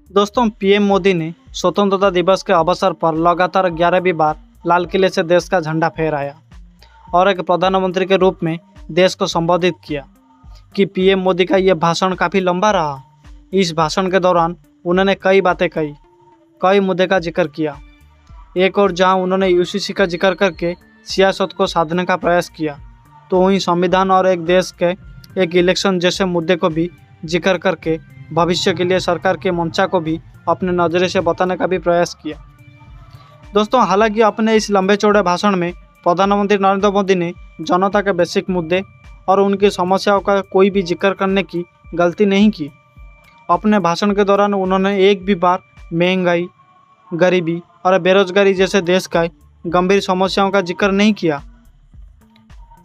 दोस्तों, पीएम मोदी ने स्वतंत्रता दिवस के अवसर पर लगातार 11वीं बार लाल किले से देश का झंडा फहराया और एक प्रधानमंत्री के रूप में देश को संबोधित किया कि पीएम मोदी का ये भाषण काफ़ी लंबा रहा। इस भाषण के दौरान उन्होंने कई बातें कही, कई मुद्दे का जिक्र किया। एक और जहां उन्होंने यूसीसी का जिक्र करके सियासत को साधने का प्रयास किया, तो वहीं संविधान और एक देश के एक इलेक्शन जैसे मुद्दे को भी जिक्र करके भविष्य के लिए सरकार के मंशा को भी अपने नज़रिए से बताने का भी प्रयास किया। दोस्तों, हालांकि अपने इस लंबे चौड़े भाषण में प्रधानमंत्री नरेंद्र मोदी ने जनता के बेसिक मुद्दे और उनकी समस्याओं का कोई भी जिक्र करने की गलती नहीं की। अपने भाषण के दौरान उन्होंने एक भी बार महंगाई, गरीबी और बेरोजगारी जैसे देश का गंभीर समस्याओं का जिक्र नहीं किया।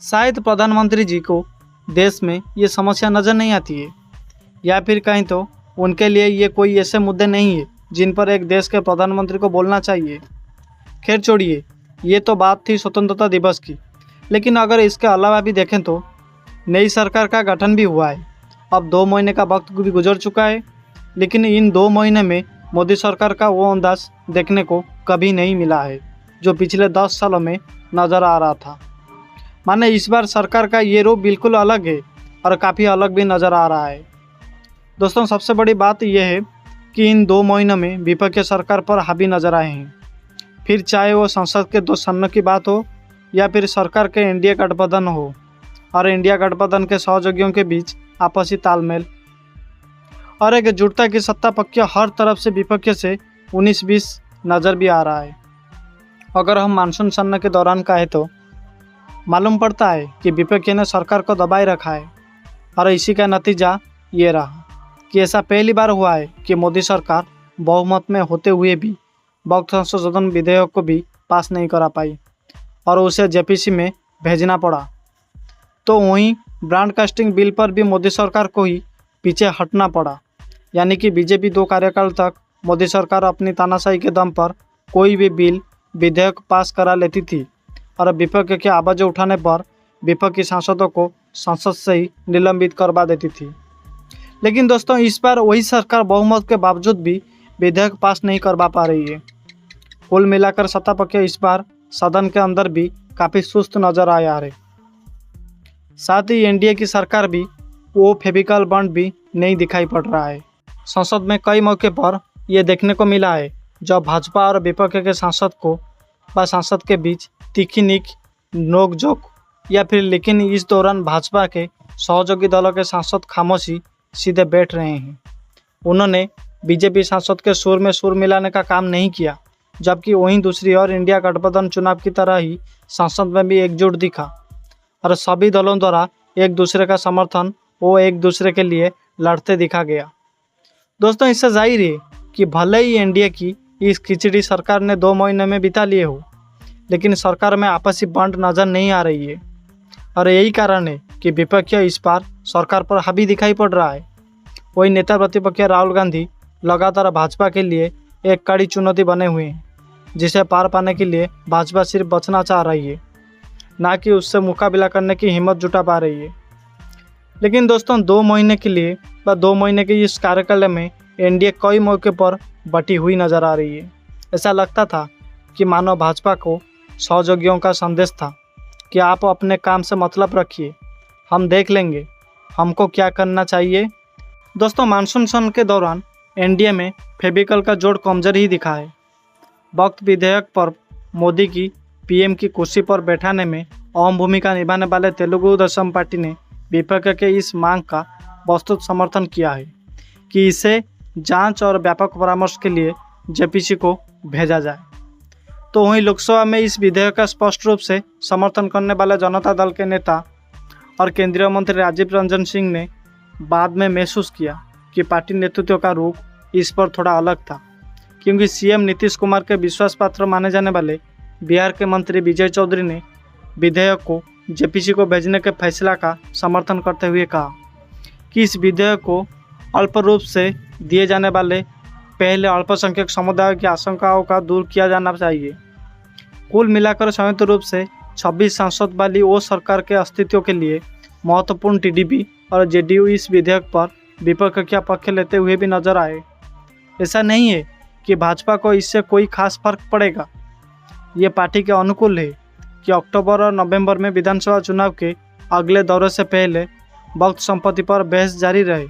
शायद प्रधानमंत्री जी को देश में ये समस्या नज़र नहीं आती है, या फिर कहीं तो उनके लिए ये कोई ऐसे मुद्दे नहीं है जिन पर एक देश के प्रधानमंत्री को बोलना चाहिए। खैर छोड़िए, ये तो बात थी स्वतंत्रता दिवस की, लेकिन अगर इसके अलावा भी देखें तो नई सरकार का गठन भी हुआ है। अब 2 महीने का वक्त भी गुजर चुका है, लेकिन इन 2 महीने में मोदी सरकार का वो अंदाज देखने को कभी नहीं मिला है जो पिछले 10 सालों में नज़र आ रहा था। माने इस बार सरकार का ये रूप बिल्कुल अलग है और काफ़ी अलग भी नज़र आ रहा है। दोस्तों, सबसे बड़ी बात यह है कि इन 2 महीनों में विपक्ष सरकार पर हावी नजर आए हैं। फिर चाहे वो संसद के 2 सदनों की बात हो या फिर सरकार के एनडीए गठबंधन हो और इंडिया गठबंधन के सहयोगियों के बीच आपसी तालमेल और एकजुटता की सत्ता पक्ष हर तरफ से विपक्ष से 19-20 नज़र भी आ रहा है। अगर हम मानसून सत्र के दौरान का है तो मालूम पड़ता है कि विपक्ष ने सरकार को दबाए रखा है और इसी का नतीजा ये रहा कि ऐसा पहली बार हुआ है कि मोदी सरकार बहुमत में होते हुए भी वक्त संशोधन विधेयक को भी पास नहीं करा पाई और उसे जेपीसी में भेजना पड़ा। तो वहीं ब्रॉडकास्टिंग बिल पर भी मोदी सरकार को ही पीछे हटना पड़ा, यानी कि बीजेपी 2 कार्यकाल तक मोदी सरकार अपनी तानाशाही के दम पर कोई भी बिल विधेयक पास करा लेती थी और विपक्ष की आवाज़ उठाने पर विपक्षी सांसदों को संसद से ही निलंबित करवा देती थी। लेकिन दोस्तों, इस बार वही सरकार बहुमत के बावजूद भी विधेयक पास नहीं करवा पा रही है। कुल मिलाकर सत्ता पक्ष इस बार सदन के अंदर भी काफ़ी सुस्त नजर आया है। साथ ही एनडीए की सरकार भी वो फेविकॉल बॉन्ड भी नहीं दिखाई पड़ रहा है। संसद में कई मौके पर यह देखने को मिला है जब भाजपा और विपक्ष के सांसद के बीच तीखी नोकझोंक या फिर, लेकिन इस दौरान भाजपा के सहयोगी दलों के सांसद खामोशी सीधे बैठ रहे हैं। उन्होंने बीजेपी सांसद के सुर में सुर मिलाने का काम नहीं किया, जबकि वहीं दूसरी ओर इंडिया गठबंधन चुनाव की तरह ही संसद में भी एकजुट दिखा और सभी दलों द्वारा एक दूसरे का समर्थन वो एक दूसरे के लिए लड़ते दिखा गया। दोस्तों, इससे जाहिर है कि भले ही एनडीए की इस खिचड़ी सरकार ने 2 महीने में बिता लिए हो, लेकिन सरकार में आपसी बंट नज़र नहीं आ रही है और यही कारण है कि विपक्ष इस बार सरकार पर हावी दिखाई पड़ रहा है। वही नेता प्रतिपक्ष राहुल गांधी लगातार भाजपा के लिए एक कड़ी चुनौती बने हुए हैं, जिसे पार पाने के लिए भाजपा सिर्फ बचना चाह रही है, ना कि उससे मुकाबला करने की हिम्मत जुटा पा रही है। लेकिन दोस्तों, 2 महीने के लिए 2 महीने के इस कार्यकाल में एनडीए कई मौके पर बटी हुई नजर आ रही है। ऐसा लगता था कि मानो भाजपा को सहयोगियों का संदेश था कि आप अपने काम से मतलब रखिए, हम देख लेंगे हमको क्या करना चाहिए। दोस्तों, मानसून सत्र के दौरान एनडीए में फेविकॉल का जोड़ कमजोर ही दिखा है। वक्त विधेयक पर मोदी की पीएम की कुर्सी पर बैठाने में अहम भूमिका निभाने वाले तेलुगु देशम पार्टी ने विपक्ष के इस मांग का वस्तुत समर्थन किया है कि इसे जांच और व्यापक परामर्श के लिए जेपीसी को भेजा जाए। तो वहीं लोकसभा में इस विधेयक का स्पष्ट रूप से समर्थन करने वाले जनता दल के नेता और केंद्रीय मंत्री राजीव रंजन सिंह ने बाद में महसूस किया कि पार्टी नेतृत्व का रुख इस पर थोड़ा अलग था, क्योंकि सीएम नीतीश कुमार के विश्वास पात्र माने जाने वाले बिहार के मंत्री विजय चौधरी ने विधेयक को जेपीसी को भेजने के फैसला का समर्थन करते हुए कहा कि इस विधेयक को अल्प रूप से दिए जाने वाले पहले अल्पसंख्यक समुदाय की आशंकाओं का दूर किया जाना चाहिए। कुल मिलाकर संयुक्त रूप से 26 सांसद वाली वो सरकार के अस्तित्व के लिए महत्वपूर्ण टीडीपी और जेडीयू इस विधेयक पर विपक्ष का पक्ष लेते हुए भी नजर आए। ऐसा नहीं है कि भाजपा को इससे कोई खास फर्क पड़ेगा। ये पार्टी के अनुकूल है कि अक्टूबर और नवंबर में विधानसभा चुनाव के अगले दौरे से पहले वक्त संपत्ति पर बहस जारी रहे।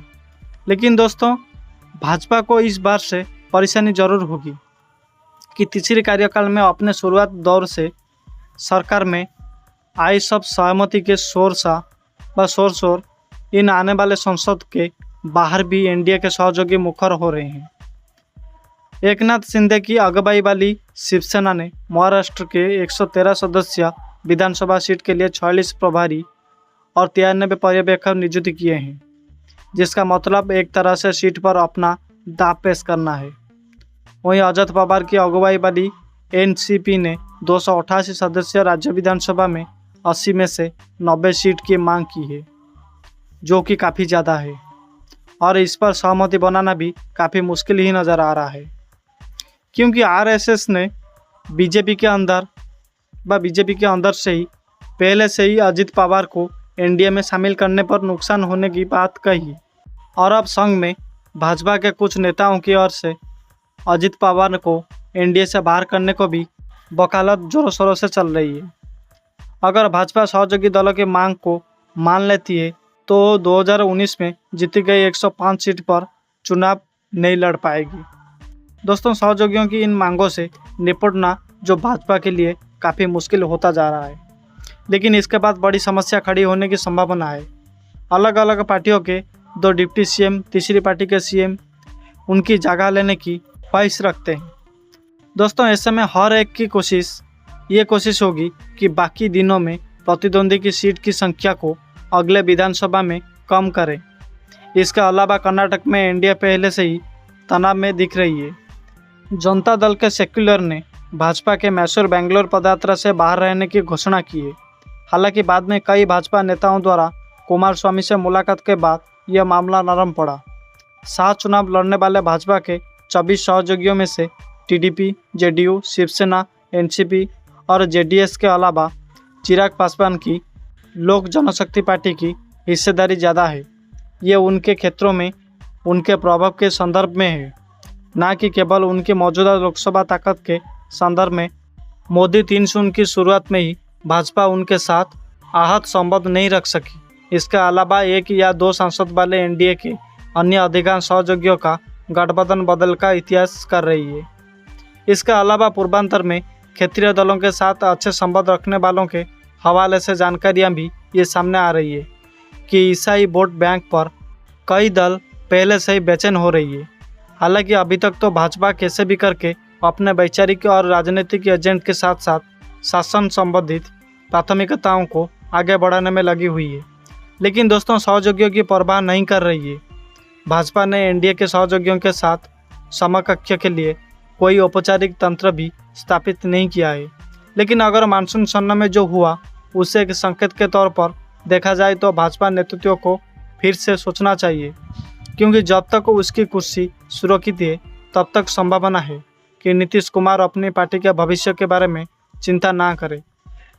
लेकिन दोस्तों, भाजपा को इस बार से परेशानी जरूर होगी कि तीसरे कार्यकाल में अपने शुरुआत दौर से सरकार में आई सब सहमति के शोर इन आने वाले संसद के बाहर भी एनडीए के सहयोगी मुखर हो रहे हैं। एकनाथ शिंदे की अगुवाई वाली शिवसेना ने महाराष्ट्र के 113 सदस्य विधानसभा सीट के लिए 46 प्रभारी और 93 पर्यवेक्षक नियुक्त किए हैं, जिसका मतलब एक तरह से सीट पर अपना दाव पेश करना है। वहीं अजित पवार की अगुवाई वाली एनसीपी ने 288 सदस्य राज्य विधानसभा में 80 में से 90 सीट की मांग की है, जो कि काफ़ी ज़्यादा है और इस पर सहमति बनाना भी काफ़ी मुश्किल ही नज़र आ रहा है, क्योंकि आरएसएस ने बीजेपी के अंदर से ही पहले से ही अजित पवार को एनडीए में शामिल करने पर नुकसान होने की बात कही और अब संघ में भाजपा के कुछ नेताओं की ओर से अजित पवार को एनडीए से बाहर करने को भी वकालत जोरों शोरों से चल रही है। अगर भाजपा सहयोगी दलों की मांग को मान लेती है तो 2019 में जीती गई 105 सीट पर चुनाव नहीं लड़ पाएगी। दोस्तों, सहयोगियों की इन मांगों से निपटना जो भाजपा के लिए काफ़ी मुश्किल होता जा रहा है, लेकिन इसके बाद बड़ी समस्या खड़ी होने की संभावना है। अलग अलग पार्टियों के 2 डिप्टी सीएम तीसरी पार्टी के सीएम उनकी जगह लेने की ख्वाहिश रखते हैं। दोस्तों, ऐसे में हर एक की कोशिश होगी कि बाकी दिनों में प्रतिद्वंदी की सीट की संख्या को अगले विधानसभा में कम करें। इसके अलावा कर्नाटक में एनडीए पहले से ही तनाव में दिख रही है। जनता दल के सेक्युलर ने भाजपा के मैसूर बेंगलोर पदयात्रा से बाहर रहने की घोषणा की है। हालांकि बाद में कई भाजपा नेताओं द्वारा कुमारस्वामी से मुलाकात के बाद यह मामला नरम पड़ा। 7 चुनाव लड़ने वाले भाजपा के 24 सहयोगियों में से टीडीपी, जेडीयू, शिवसेना, एनसीपी और जेडीएस के अलावा चिराग पासवान की लोक जनशक्ति पार्टी की हिस्सेदारी ज़्यादा है। ये उनके क्षेत्रों में उनके प्रभाव के संदर्भ में है, न कि केवल उनकी मौजूदा लोकसभा ताकत के संदर्भ में। मोदी 3 की शुरुआत में ही भाजपा उनके साथ आहत संबंध नहीं रख सकी। इसके अलावा 1 या 2 सांसद वाले एनडीए के अन्य अधिकांश सहयोगियों का गठबंधन बदल का इतिहास कर रही है। इसके अलावा पूर्वांचल में क्षेत्रीय दलों के साथ अच्छे संबंध रखने वालों के हवाले से जानकारियां भी ये सामने आ रही है कि ईसाई वोट बैंक पर कई दल पहले से ही बेचैन हो रही है। हालांकि अभी तक तो भाजपा कैसे भी करके अपने वैचारिक और राजनीतिक एजेंट के साथ साथ शासन संबंधित प्राथमिकताओं को आगे बढ़ाने में लगी हुई है, लेकिन दोस्तों, सहयोगियों की परवाह नहीं कर रही है। भाजपा ने एनडीए के सहयोगियों के साथ समकक्ष के लिए कोई औपचारिक तंत्र भी स्थापित नहीं किया है, लेकिन अगर मानसून सत्र में जो हुआ उसे एक संकेत के तौर पर देखा जाए तो भाजपा नेतृत्व को फिर से सोचना चाहिए, क्योंकि जब तक उसकी कुर्सी सुरक्षित है तब तक संभावना है कि नीतीश कुमार अपनी पार्टी के भविष्य के बारे में चिंता ना करें।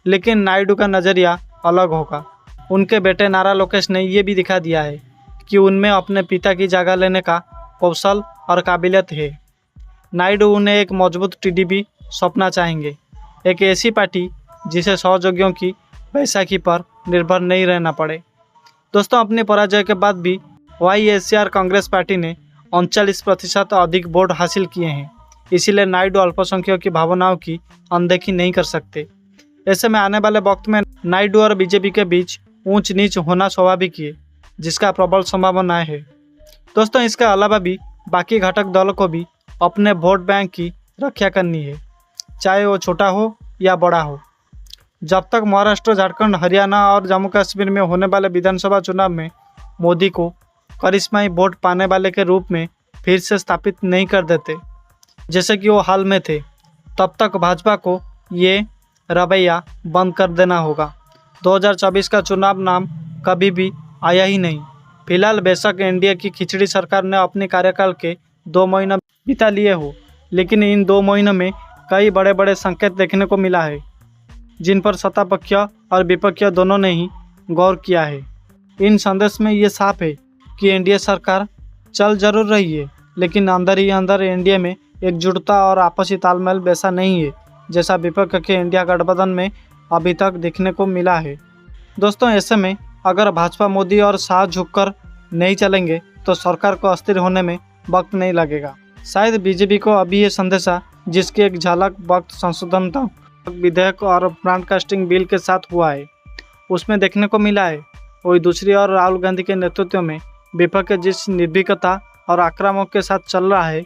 लेकिन नायडू का नज़रिया अलग होगा। उनके बेटे नारा लोकेश ने यह भी दिखा दिया है कि उनमें अपने पिता की जगह लेने का कौशल और काबिलियत है। नायडू उन्हें एक मजबूत टीडीपी सौंपना चाहेंगे, एक ऐसी पार्टी जिसे सहयोगियों की बैसाखी पर निर्भर नहीं रहना पड़े। दोस्तों, अपनी पराजय के बाद भी वाईएसआर कांग्रेस पार्टी ने 39% अधिक वोट हासिल किए हैं, इसीलिए नायडू अल्पसंख्यकों की भावनाओं की अनदेखी नहीं कर सकते। ऐसे में आने वाले वक्त में नायडू और बीजेपी के बीच ऊंच नीच होना स्वाभाविक है, जिसका प्रबल संभावना है। दोस्तों, इसके अलावा भी बाकी घटक दलों को भी अपने वोट बैंक की रक्षा करनी है, चाहे वो छोटा हो या बड़ा हो। जब तक महाराष्ट्र, झारखंड, हरियाणा और जम्मू कश्मीर में होने वाले विधानसभा चुनाव में मोदी को करिश्माई वोट पाने वाले के रूप में फिर से स्थापित नहीं कर देते, जैसे कि वो हाल में थे, तब तक भाजपा को ये रवैया बंद कर देना होगा। 2024 का चुनाव नाम कभी भी आया ही नहीं। फिलहाल बेशक एनडीए की खिचड़ी सरकार ने अपने कार्यकाल के 2 महीना बिता लिए हो, लेकिन इन 2 महीनों में कई बड़े बड़े संकेत देखने को मिला है, जिन पर सत्ता पक्ष और विपक्ष दोनों ने ही गौर किया है। इन संदेश में ये साफ है कि एनडीए सरकार चल जरूर रही है, लेकिन अंदर ही अंदर एनडीए में एकजुटता और आपसी तालमेल वैसा नहीं है जैसा विपक्ष के इंडिया गठबंधन में अभी तक देखने को मिला है। दोस्तों, ऐसे में अगर भाजपा, मोदी और शाह झुककर नहीं चलेंगे तो सरकार को अस्थिर होने में वक्त नहीं लगेगा। शायद बीजेपी को अभी ये संदेशा, जिसकी एक झलक वक्त संशोधन विधेयक और ब्रॉडकास्टिंग बिल के साथ हुआ है, उसमें देखने को मिला है। वही दूसरी ओर राहुल गांधी के नेतृत्व में विपक्ष जिस निर्भीकता और आक्रामक के साथ चल रहा है,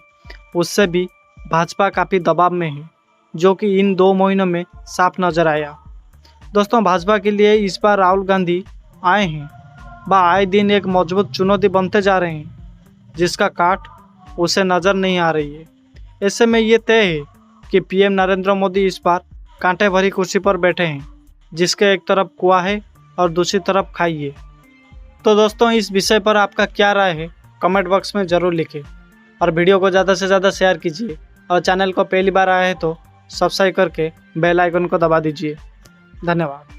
उससे भी भाजपा काफ़ी दबाव में है, जो कि इन 2 महीनों में साफ नजर आया। दोस्तों, भाजपा के लिए इस बार राहुल गांधी आए हैं, वह आए दिन एक मजबूत चुनौती बनते जा रहे हैं, जिसका काट उसे नज़र नहीं आ रही है। ऐसे में ये तय है कि पीएम नरेंद्र मोदी इस बार कांटे भरी कुर्सी पर बैठे हैं, जिसके एक तरफ कुआं है और दूसरी तरफ खाई है। तो दोस्तों, इस विषय पर आपका क्या राय है, कमेंट बॉक्स में ज़रूर लिखें और वीडियो को ज़्यादा से ज़्यादा शेयर कीजिए और चैनल को पहली बार आए हैं तो सब्सक्राइब करके बेल आइकन को दबा दीजिए। धन्यवाद।